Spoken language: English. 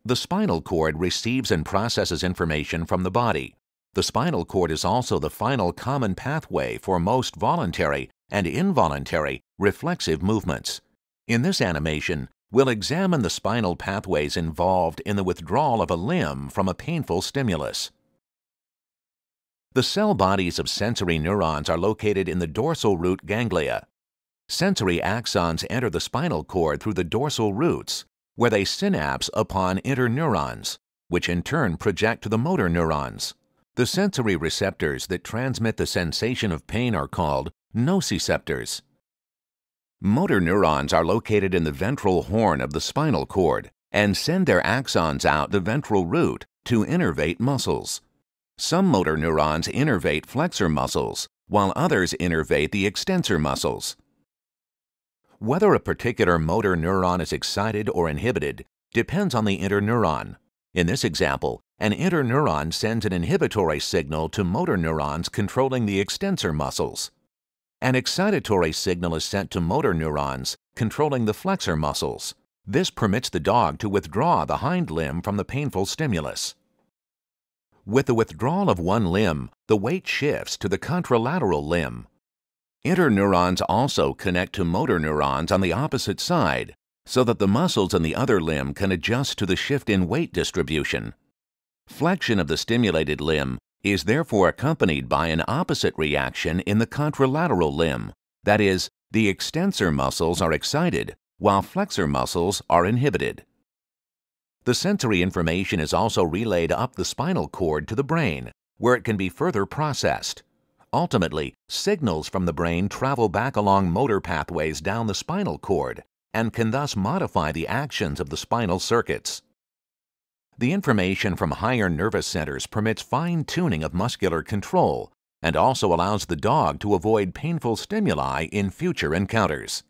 The spinal cord receives and processes information from the body. The spinal cord is also the final common pathway for most voluntary and involuntary reflexive movements. In this animation, we'll examine the spinal pathways involved in the withdrawal of a limb from a painful stimulus. The cell bodies of sensory neurons are located in the dorsal root ganglia. Sensory axons enter the spinal cord through the dorsal roots, where they synapse upon interneurons, which in turn project to the motor neurons. The sensory receptors that transmit the sensation of pain are called nociceptors. Motor neurons are located in the ventral horn of the spinal cord and send their axons out the ventral root to innervate muscles. Some motor neurons innervate flexor muscles, while others innervate the extensor muscles. Whether a particular motor neuron is excited or inhibited depends on the interneuron. In this example, an interneuron sends an inhibitory signal to motor neurons controlling the extensor muscles. An excitatory signal is sent to motor neurons controlling the flexor muscles. This permits the dog to withdraw the hind limb from the painful stimulus. With the withdrawal of one limb, the weight shifts to the contralateral limb. Interneurons also connect to motor neurons on the opposite side, so that the muscles in the other limb can adjust to the shift in weight distribution. Flexion of the stimulated limb is therefore accompanied by an opposite reaction in the contralateral limb. That is, the extensor muscles are excited while flexor muscles are inhibited. The sensory information is also relayed up the spinal cord to the brain, where it can be further processed. Ultimately, signals from the brain travel back along motor pathways down the spinal cord and can thus modify the actions of the spinal circuits. The information from higher nervous centers permits fine-tuning of muscular control and also allows the dog to avoid painful stimuli in future encounters.